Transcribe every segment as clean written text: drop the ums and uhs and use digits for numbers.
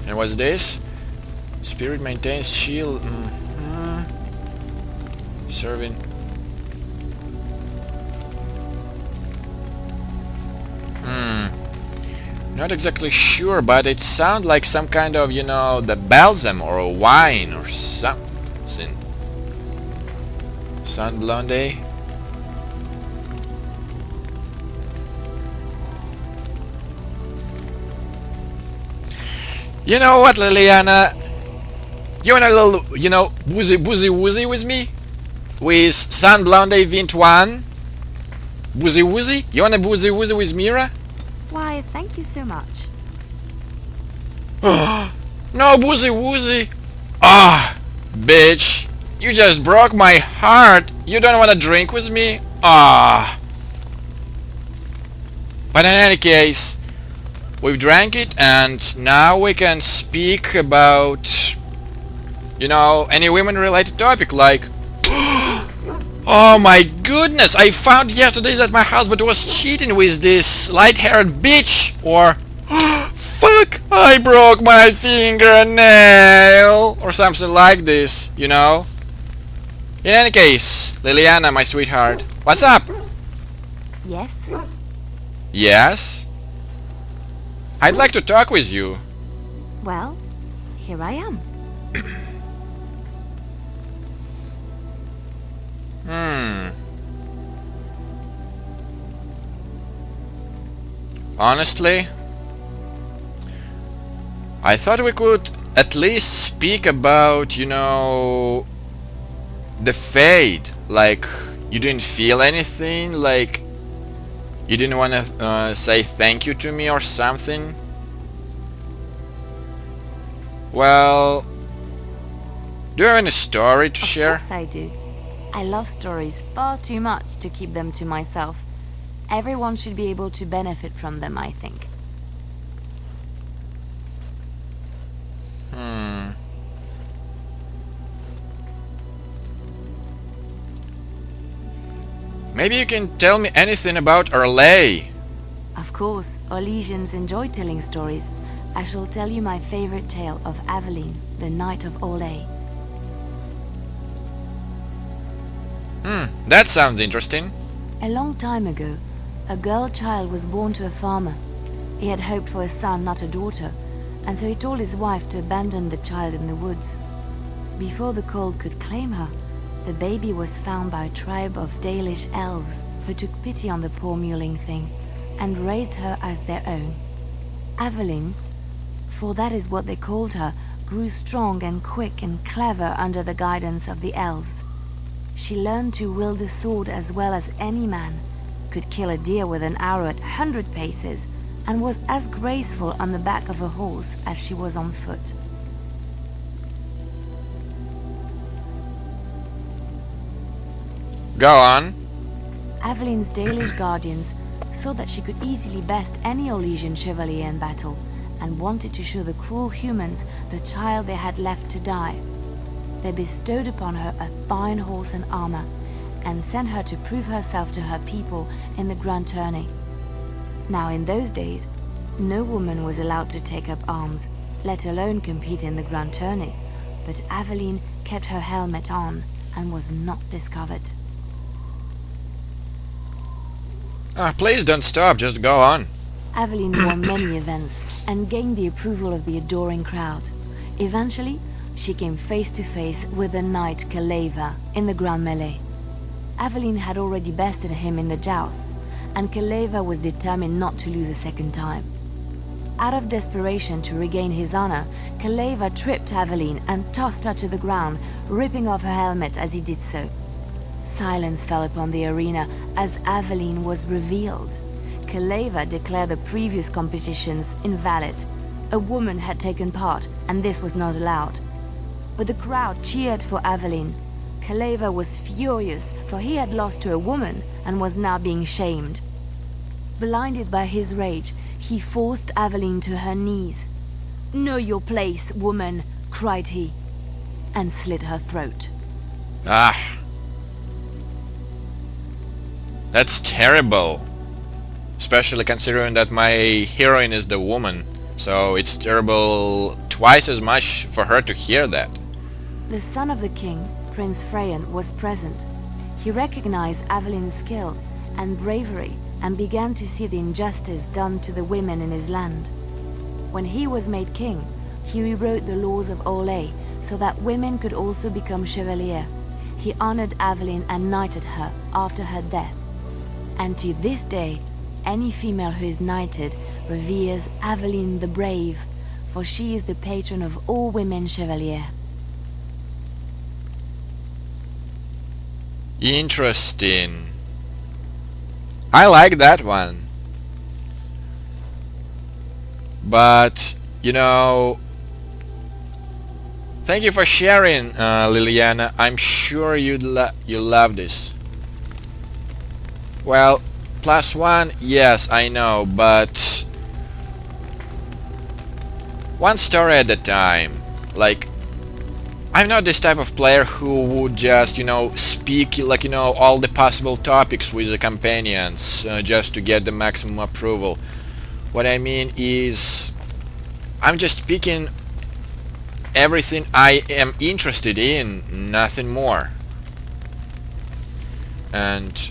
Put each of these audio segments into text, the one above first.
And what's this? Spirit maintains shield. Serving. Not exactly sure, but it sounds like some kind of, the balsam or a wine or something. Sun Blonde. You know what, Leliana? You want a little, woozy with me? With Sun Blonde Vint 1? Woozy? You wanna woozy with Mira? Why, thank you so much. No woozy. Ah, bitch. You just broke my heart. You don't wanna drink with me? Ah. But in any case, we've drank it and now we can speak about, any women-related topic like... Oh my goodness! I found yesterday that my husband was cheating with this light-haired bitch! Or... Fuck! I broke my fingernail! Or something like this, In any case, Leliana, my sweetheart, what's up? Yes? Yes? I'd like to talk with you. Well, here I am. Honestly, I thought we could at least speak about, the fade. Like, you didn't feel anything? Like, you didn't want to say thank you to me or something? Well, do you have any story to share? Of course I do. I love stories far too much to keep them to myself. Everyone should be able to benefit from them, I think. Maybe you can tell me anything about Orlais. Of course, Orlesians enjoy telling stories. I shall tell you my favorite tale of Aveline, the Knight of Orlais. That sounds interesting. A long time ago, a girl child was born to a farmer. He had hoped for a son, not a daughter, and so he told his wife to abandon the child in the woods. Before the cold could claim her, the baby was found by a tribe of Dalish elves who took pity on the poor mewling thing and raised her as their own. Aveline, for that is what they called her, grew strong and quick and clever under the guidance of the elves. She learned to wield the sword as well as any man, could kill a deer with an arrow at 100 paces, and was as graceful on the back of a horse as she was on foot. Go on. Aveline's Dalish guardians saw that she could easily best any Orlesian chevalier in battle, and wanted to show the cruel humans the child they had left to die. They bestowed upon her a fine horse and armor, and sent her to prove herself to her people in the grand tourney. Now in those days, no woman was allowed to take up arms, let alone compete in the grand tourney, but Aveline kept her helmet on and was not discovered. Please don't stop, just go on. Aveline won many events and gained the approval of the adoring crowd. Eventually, she came face to face with the knight Kaleva in the grand melee. Aveline had already bested him in the joust, and Kaleva was determined not to lose a second time. Out of desperation to regain his honor, Kaleva tripped Aveline and tossed her to the ground, ripping off her helmet as he did so. Silence fell upon the arena as Aveline was revealed. Kaleva declared the previous competitions invalid. A woman had taken part, and this was not allowed. But the crowd cheered for Aveline. Kaleva was furious, for he had lost to a woman and was now being shamed. Blinded by his rage, he forced Aveline to her knees. "Know your place, woman," cried he, and slit her throat. That's terrible. Especially considering that my heroine is the woman. So it's terrible twice as much for her to hear that. The son of the king, Prince Freyan, was present. He recognized Avelin's skill and bravery and began to see the injustice done to the women in his land. When he was made king, he rewrote the laws of Orlais so that women could also become chevalier. He honored Aveline and knighted her after her death. And to this day, any female who is knighted reveres Aveline the Brave, for she is the patron of all women chevalier. Interesting. I like that one. But, you know, thank you for sharing, Leliana. I'm sure you'll love this. Well, +1, yes, I know, but one story at a time. Like, I'm not this type of player who would just, you know, speak, like, you know, all the possible topics with the companions just to get the maximum approval. What I mean is, I'm just picking everything I am interested in, nothing more. And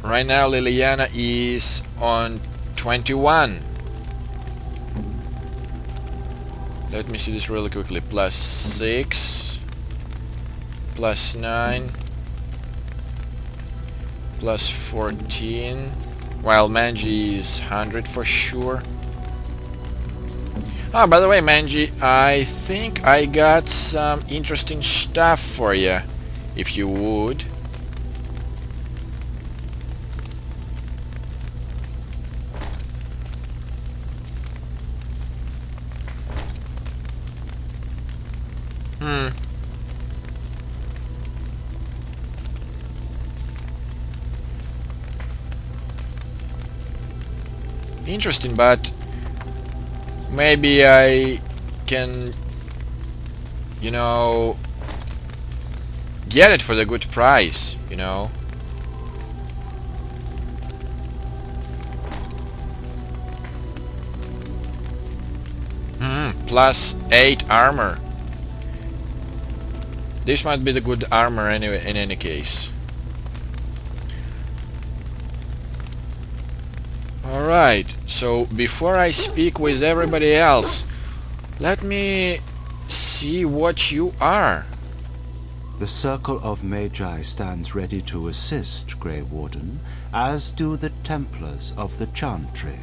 right now Leliana is on 21. Let me see this really quickly. +6, +9, +14. While Manji is 100 for sure. Oh, by the way, Manji, I think I got some interesting stuff for you, if you would. Interesting, but maybe I can, you know, get it for the good price, you know. +8 armor. This might be the good armor anyway, in any case. Alright, so before I speak with everybody else, let me see what you are. The Circle of Magi stands ready to assist, Grey Warden, as do the Templars of the Chantry.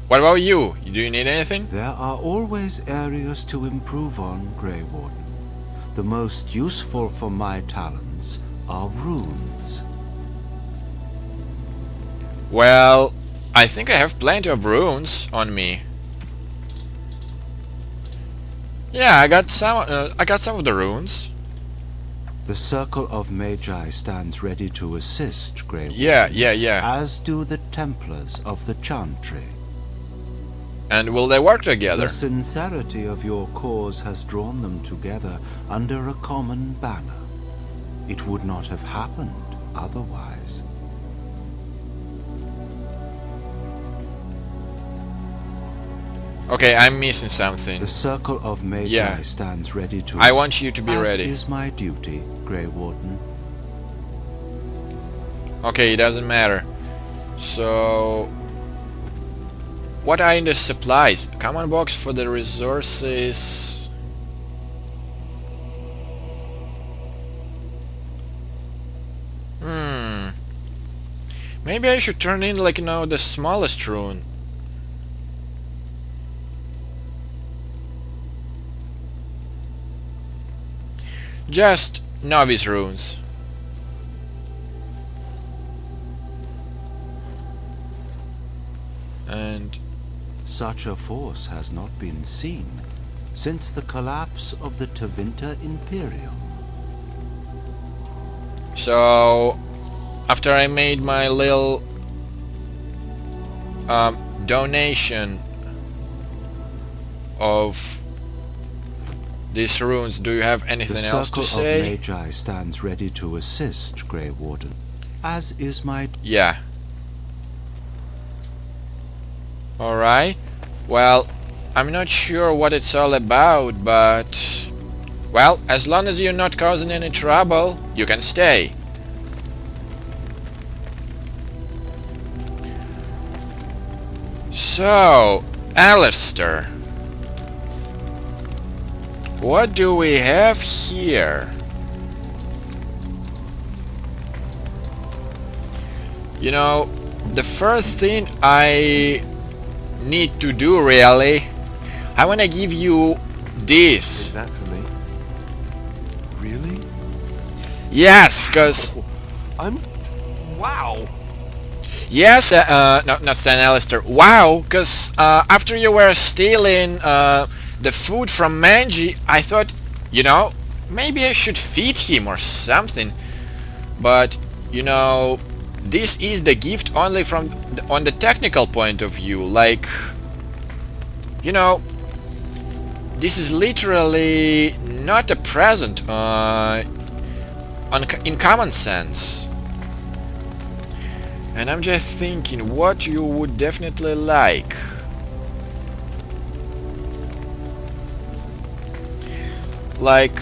What about you? Do you need anything? There are always areas to improve on, Grey Warden. The most useful for my talents are runes. Well, I think I have plenty of runes on me. Yeah, I got some of the runes. The Circle of Magi stands ready to assist, Grey Warden. Yeah. As do the Templars of the Chantry. And will they work together? The sincerity of your cause has drawn them together under a common banner. It would not have happened otherwise. Okay, I'm missing something. The Circle of Magi stands ready to I want you to be ready. As is my duty, Grey Warden. Okay, it doesn't matter. So, what are in the supplies? Common box for the resources. Maybe I should turn in, like, you know, the smallest rune. Just novice runes. And such a force has not been seen since the collapse of the Tevinter Imperium. So, after I made my little donation of these runes. Do you have The anything else to circle of say? Magi stands ready to assist, Grey Warden, as is my... Yeah. Alright. Well, I'm not sure what it's all about, but... well, as long as you're not causing any trouble, you can stay. So, Alistair, what do we have here? You know, the first thing I need to do really, I want to give you this. Is that for me? Really? Yes, cause Wow! yes, no, not Sten, Alistair. Wow, cause after you were stealing the food from Manji, I thought, you know, maybe I should feed him or something. But you know, this is the gift only from on the technical point of view. Like, you know, this is literally not a present in common sense. And I'm just thinking what you would definitely like. Like,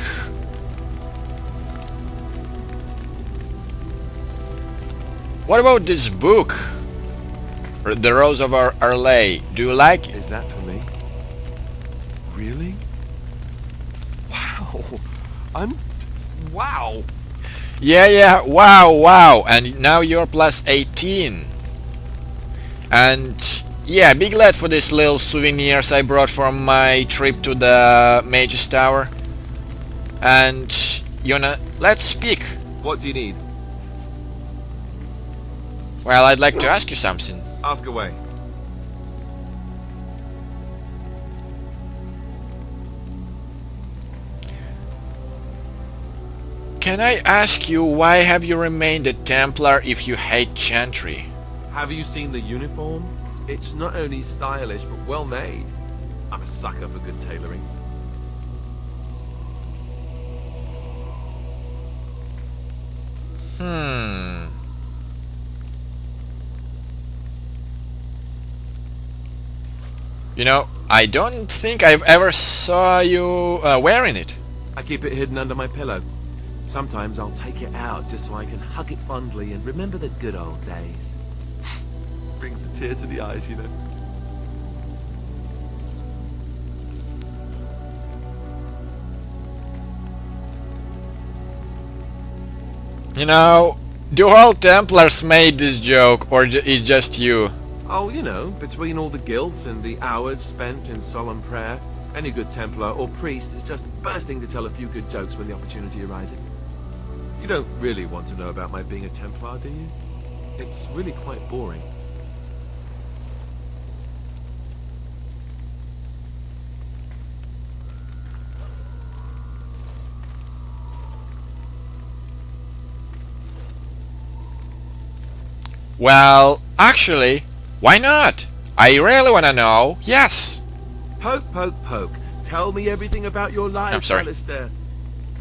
what about this book? The Rose of Arlay. Do you like it? Is that for me? Really? Wow! Wow! Yeah, wow. And now you're plus 18. And yeah, big glad for these little souvenirs I brought from my trip to the Mage's Tower. And Yona, let's speak. What do you need? Well, I'd like to ask you something. Ask away. Can I ask you, why have you remained a Templar if you hate Chantry? Have you seen the uniform? It's not only stylish, but well made. I'm a sucker for good tailoring. You know, I don't think I've ever saw you wearing it. I keep it hidden under my pillow. Sometimes I'll take it out just so I can hug it fondly and remember the good old days. Brings a tear to the eyes, you know. You know, do all Templars made this joke, or it's just you? Oh, you know, between all the guilt and the hours spent in solemn prayer, any good Templar or priest is just bursting to tell a few good jokes when the opportunity arises. You don't really want to know about my being a Templar, do you? It's really quite boring. Well, actually, why not? I really wanna know. Yes. Poke, poke, poke. Tell me everything about your life, I'm sorry. Alistair.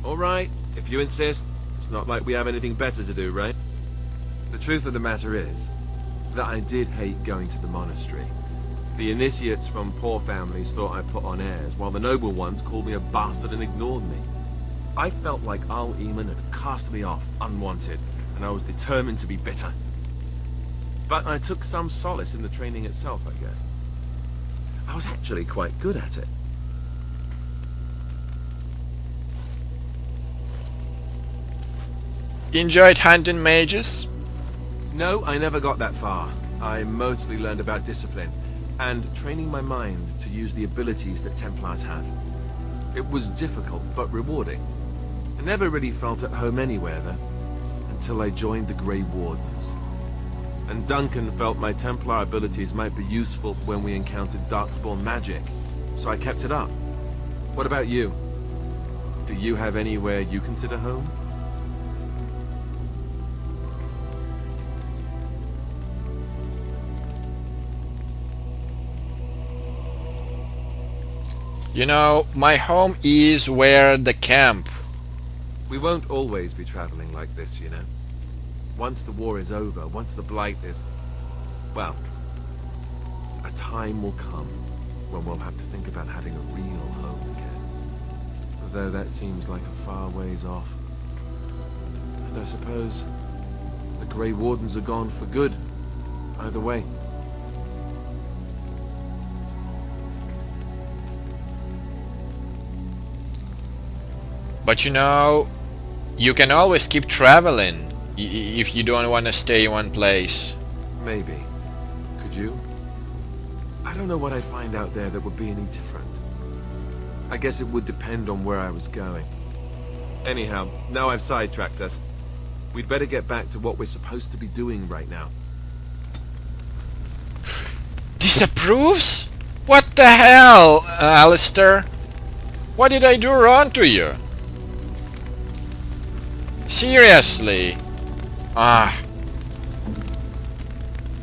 Alright, if you insist. It's not like we have anything better to do, right? The truth of the matter is that I did hate going to the monastery. The initiates from poor families thought I put on airs, while the noble ones called me a bastard and ignored me. I felt like Al Eamon had cast me off, unwanted, and I was determined to be bitter. But I took some solace in the training itself, I guess. I was actually quite good at it. Enjoyed hunting mages? No, I never got that far. I mostly learned about discipline, and training my mind to use the abilities that Templars have. It was difficult, but rewarding. I never really felt at home anywhere, though, until I joined the Grey Wardens. And Duncan felt my Templar abilities might be useful when we encountered Darkspawn magic, so I kept it up. What about you? Do you have anywhere you consider home? You know, my home is where the camp. We won't always be traveling like this, you know. Once the war is over, once the Blight is... well, a time will come when we'll have to think about having a real home again. Although that seems like a far ways off. And I suppose the Grey Wardens are gone for good, either way. But you know, you can always keep traveling if you don't want to stay in one place. Maybe. Could you? I don't know what I'd find out there that would be any different. I guess it would depend on where I was going. Anyhow, now I've sidetracked us. We'd better get back to what we're supposed to be doing right now. Disapproves? What the hell, Alistair? What did I do wrong to you? Seriously? Ah.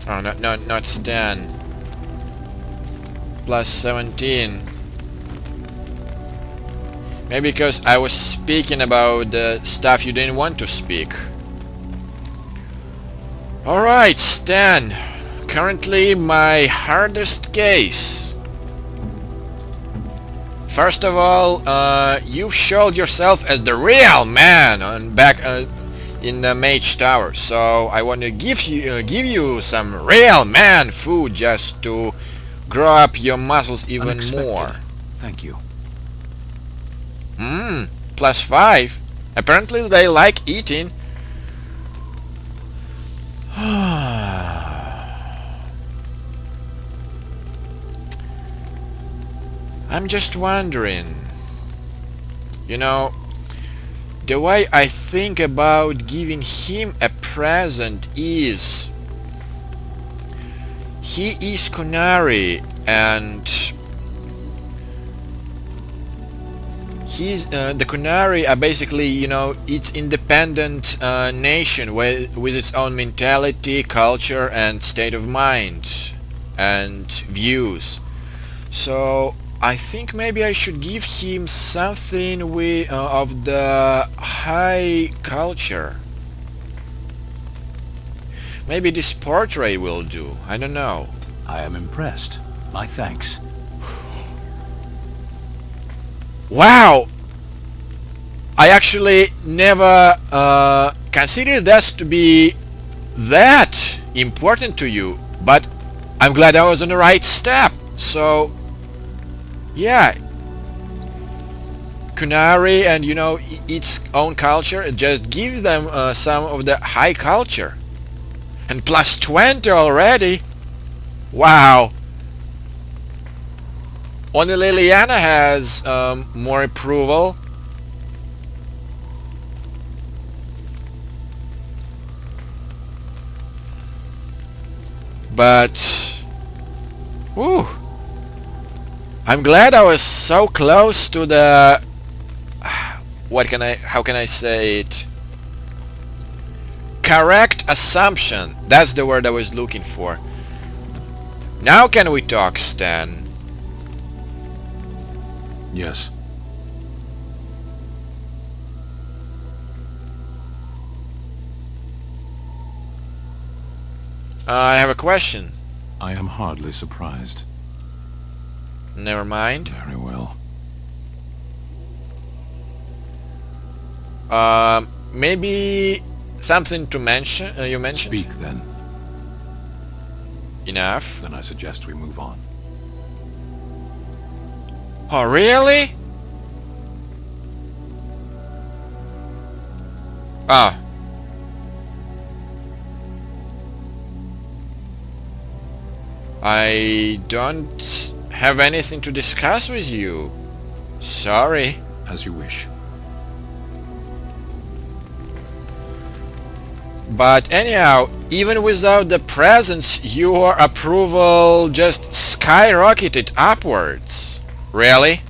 Oh, not Sten. Plus 17. Maybe because I was speaking about the stuff you didn't want to speak. Alright, Sten. Currently my hardest case. First of all, you've showed yourself as the real man on back in the Mage Tower, so I want to give you some real man food just to grow up your muscles even Unexpected. more. Thank you. Plus 5. Apparently they like eating. I'm just wondering, you know, the way I think about giving him a present is he is Kunari and the Kunari are basically, you know, it's independent nation with its own mentality, culture and state of mind and views. So I think maybe I should give him something of the high culture. Maybe this portrait will do. I don't know. I am impressed. My thanks. Wow! I actually never considered that to be that important to you, but I'm glad I was on the right step. So yeah, Kunari and, you know, its own culture, just gives them some of the high culture. And plus 20 already. Wow. Only Leliana has more approval. But whew, I'm glad I was so close to the how can I say it? Correct assumption. That's the word I was looking for. Now can we talk, Sten? Yes. I have a question. I am hardly surprised. Never mind. Very well. Maybe something to mention. You mentioned. Speak then. Enough. Then I suggest we move on. Oh, really? Ah. I don't have anything to discuss with you. Sorry. As you wish. But anyhow, even without the presents, your approval just skyrocketed upwards. Really?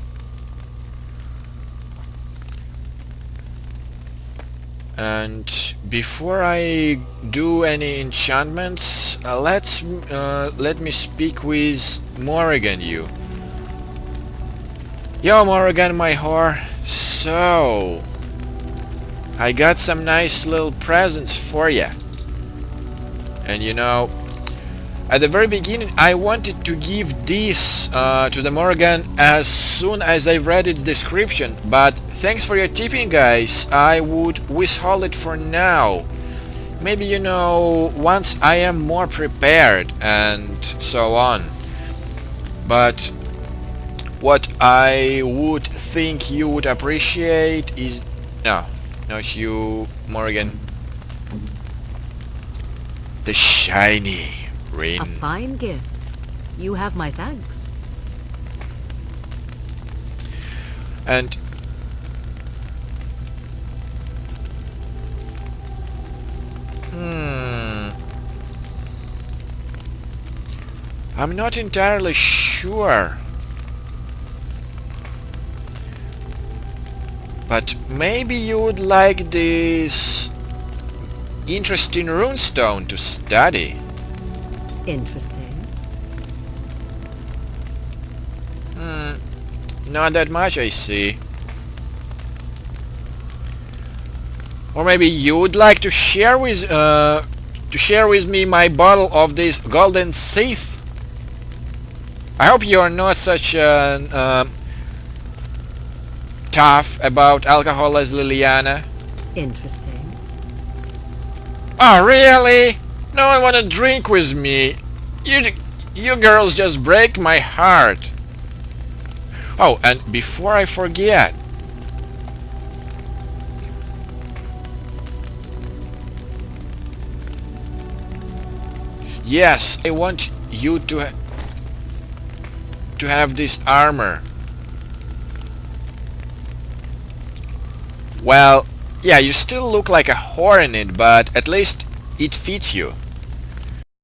And before I do any enchantments, let me speak with Morrigan. You. Yo, Morrigan, my whore. So, I got some nice little presents for ya. And you know, at the very beginning I wanted to give this to the Morrigan as soon as I read its description, but thanks for your tipping, guys. I would withhold it for now. Maybe, you know, once I am more prepared and so on. But what I would think you would appreciate is... No, not you, Morrigan. The shiny ring. A fine gift. You have my thanks. And I'm not entirely sure. But maybe you would like this interesting runestone to study. Interesting. Not that much, I see. Or maybe you would like to share with me my bottle of this golden Sith. I hope you are not such an tough about alcohol as Leliana. Interesting. Oh, really? No one wanna drink with me. You girls just break my heart. Oh, and before I forget, yes, I want you to have this armor. Well, yeah, you still look like a whore in it, but at least it fits you.